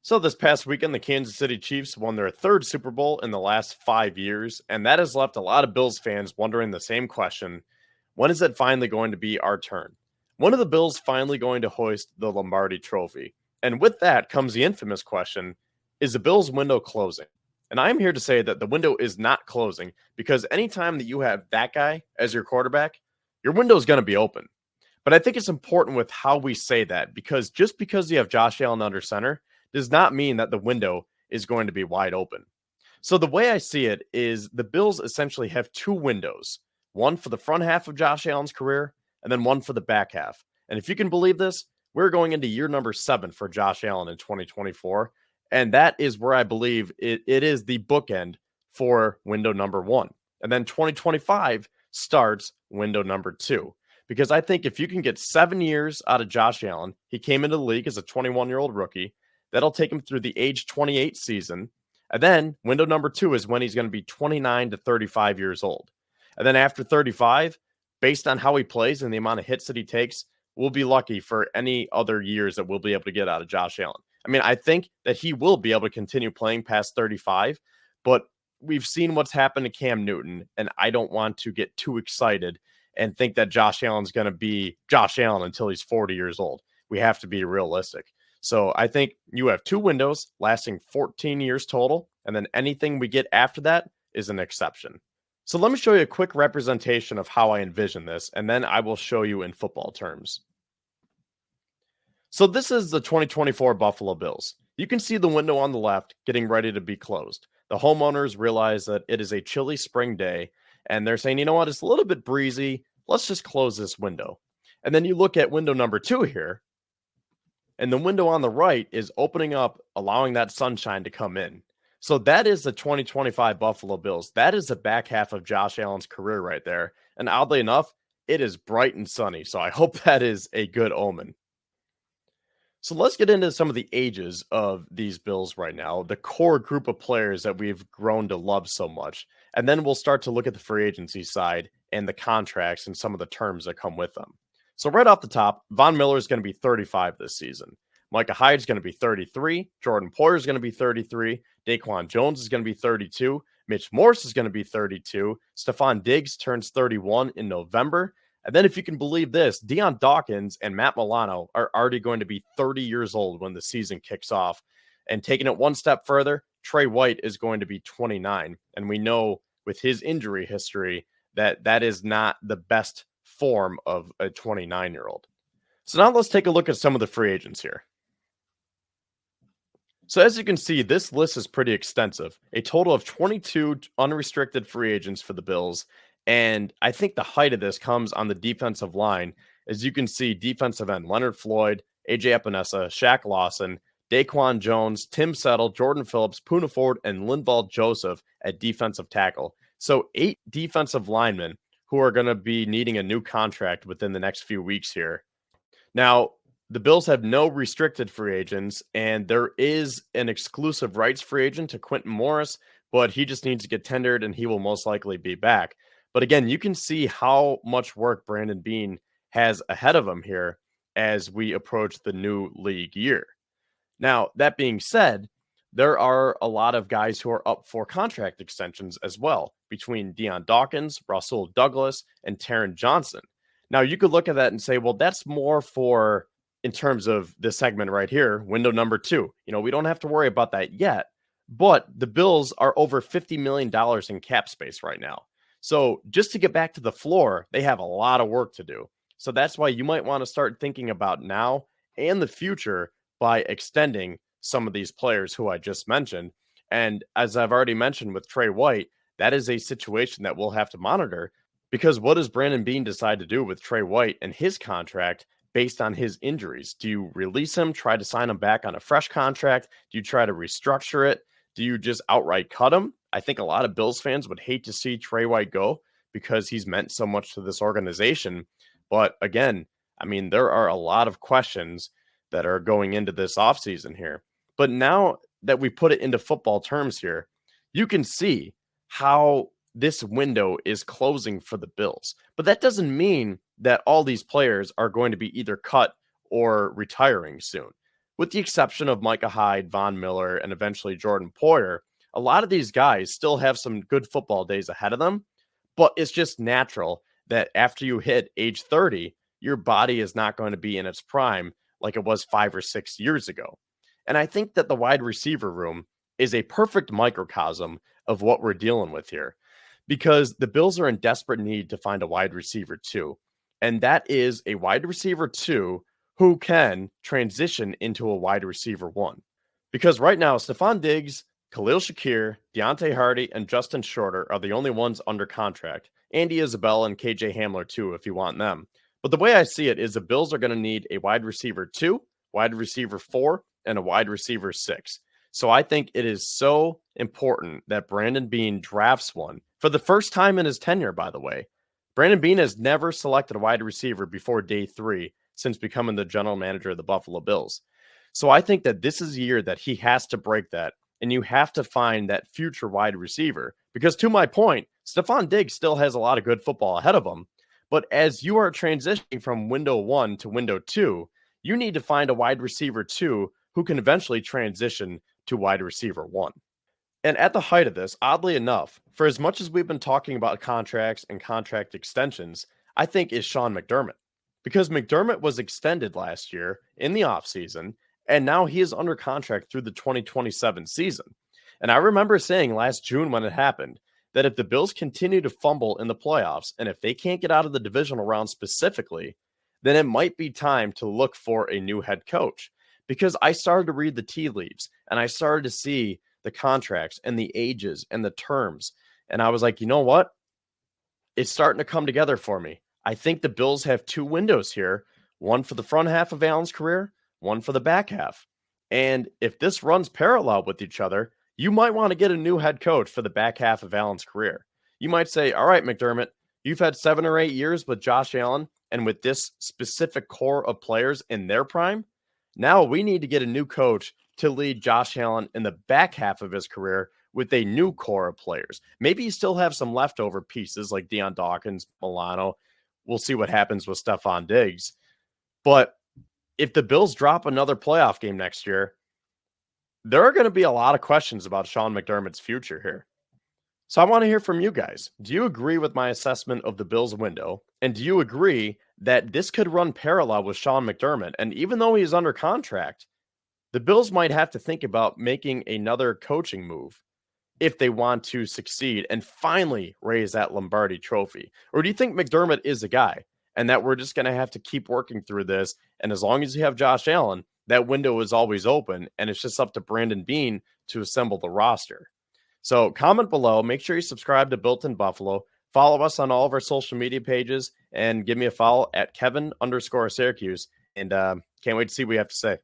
So this past weekend, the Kansas City Chiefs won their third Super Bowl in the last 5 years, and that has left a lot of Bills fans wondering the same question: when is it finally going to be our turn? When are the Bills finally going to hoist the Lombardi Trophy? And with that comes the infamous question: is the Bills' window closing? And I'm here to say that the window is not closing, because anytime that you have that guy as your quarterback, your window is going to be open. But I think it's important with how we say that, because just because you have Josh Allen under center does not mean that the window is going to be wide open. So the way I see it is the Bills essentially have two windows, one for the front half of Josh Allen's career and then one for the back half. And if you can believe this, we're going into year number 7 for Josh Allen in 2024. And that is where I believe it is the bookend for window number 1. And then 2025 starts window number 2. Because I think if you can get 7 years out of Josh Allen, he came into the league as a 21-year-old rookie. That'll take him through the age 28 season. And then window number 2 is when he's going to be 29 to 35 years old. And then after 35, based on how he plays and the amount of hits that he takes, we'll be lucky for any other years that we'll be able to get out of Josh Allen. I mean, I think that he will be able to continue playing past 35, but we've seen what's happened to Cam Newton, and I don't want to get too excited and think that Josh Allen's going to be Josh Allen until he's 40 years old. We have to be realistic. So I think you have two windows lasting 14 years total, and then anything we get after that is an exception. So let me show you a quick representation of how I envision this, and then I will show you in football terms. So this is the 2024 Buffalo Bills. You can see the window on the left getting ready to be closed. The homeowners realize that it is a chilly spring day, and they're saying, you know what, it's a little bit breezy. Let's just close this window. And then you look at window number 2 here, and the window on the right is opening up, allowing that sunshine to come in. So that is the 2025 Buffalo Bills. That is the back half of Josh Allen's career right there. And oddly enough, it is bright and sunny. So I hope that is a good omen. So let's get into some of the ages of these Bills right now, the core group of players that we've grown to love so much. And then we'll start to look at the free agency side and the contracts and some of the terms that come with them. So right off the top, Von Miller is going to be 35 this season. Micah Hyde is going to be 33. Jordan Poyer is going to be 33. Daquan Jones is going to be 32. Mitch Morse is going to be 32. Stephon Diggs turns 31 in November. And then if you can believe this, Dion Dawkins and Matt Milano are already going to be 30 years old when the season kicks off. And taking it one step further, Trey White is going to be 29. And we know with his injury history that that is not the best form of a 29-year-old. So now let's take a look at some of the free agents here. So as you can see, this list is pretty extensive. A total of 22 unrestricted free agents for the Bills. And I think the height of this comes on the defensive line. As you can see, defensive end Leonard Floyd, AJ Epinesa, Shaq Lawson, Daquan Jones, Tim Settle, Jordan Phillips, Poona Ford, and Linval Joseph at defensive tackle. So 8 defensive linemen who are going to be needing a new contract within the next few weeks here. Now, the Bills have no restricted free agents, and there is an exclusive rights free agent to Quentin Morris, but he just needs to get tendered, and he will most likely be back. But again, you can see how much work Brandon Beane has ahead of him here as we approach the new league year. Now, that being said, there are a lot of guys who are up for contract extensions as well, between Dion Dawkins, Rasul Douglas, and Taron Johnson. Now, you could look at that and say, well, that's more for, in terms of this segment right here, window number 2. You know, we don't have to worry about that yet, but the Bills are over $50 million in cap space right now. So just to get back to the floor, they have a lot of work to do. So that's why you might want to start thinking about now and the future by extending some of these players who I just mentioned. And as I've already mentioned with Trey White, that is a situation that we'll have to monitor, because what does Brandon Beane decide to do with Trey White and his contract based on his injuries? Do you release him, try to sign him back on a fresh contract? Do you try to restructure it? Do you just outright cut him? I think a lot of Bills fans would hate to see Trey White go because he's meant so much to this organization. But again, I mean, there are a lot of questions that are going into this offseason here. But now that we put it into football terms here, you can see how this window is closing for the Bills. But that doesn't mean that all these players are going to be either cut or retiring soon. with the exception of Micah Hyde, Von Miller, and eventually Jordan Poyer, a lot of these guys still have some good football days ahead of them. But it's just natural that after you hit age 30, your body is not going to be in its prime like it was 5 or 6 years ago. And I think that the wide receiver room is a perfect microcosm of what we're dealing with here because the Bills are in desperate need to find a wide receiver too. And that is a wide receiver two who can transition into a wide receiver one. Because right now, Stephon Diggs, Khalil Shakir, Deontay Hardy, and Justin Shorter are the only ones under contract. Andy Isabella and KJ Hamler too, if you want them. But the way I see it is the Bills are going to need a wide receiver two, wide receiver four, and a wide receiver six. So I think it is so important that Brandon Beane drafts one for the first time in his tenure, by the way. Brandon Beane has never selected a wide receiver before day 3 since becoming the general manager of the Buffalo Bills. So I think that this is a year that he has to break that, and you have to find that future wide receiver. Because to my point, Stephon Diggs still has a lot of good football ahead of him. But as you are transitioning from window 1 to window 2, you need to find a wide receiver 2 who can eventually transition to wide receiver 1. And at the height of this, oddly enough, for as much as we've been talking about contracts and contract extensions, I think is Sean McDermott. Because McDermott was extended last year in the offseason, and now he is under contract through the 2027 season. And I remember saying last June when it happened that if the Bills continue to fumble in the playoffs, and if they can't get out of the divisional round specifically, then it might be time to look for a new head coach. Because I started to read the tea leaves, and I started to see the contracts and the ages and the terms. And I was like, you know what? It's starting to come together for me. I think the Bills have 2 windows here, one for the front half of Allen's career, one for the back half. And if this runs parallel with each other, you might want to get a new head coach for the back half of Allen's career. You might say, all right, McDermott, you've had 7 or 8 years with Josh Allen and with this specific core of players in their prime. Now we need to get a new coach to lead Josh Allen in the back half of his career with a new core of players. Maybe you still have some leftover pieces like Deion Dawkins, Milano. We'll see what happens with Stephon Diggs. But if the Bills drop another playoff game next year, there are going to be a lot of questions about Sean McDermott's future here. So I want to hear from you guys. Do you agree with my assessment of the Bills window? And do you agree that this could run parallel with Sean McDermott? And even though he's under contract, the Bills might have to think about making another coaching move if they want to succeed and finally raise that Lombardi trophy. Or do you think McDermott is a guy and that we're just going to have to keep working through this? And as long as you have Josh Allen, that window is always open, and it's just up to Brandon Beane to assemble the roster. So comment below. Make sure you subscribe to Built in Buffalo. Follow us on all of our social media pages and give me a follow at Kevin_Syracuse. And can't wait to see what you have to say.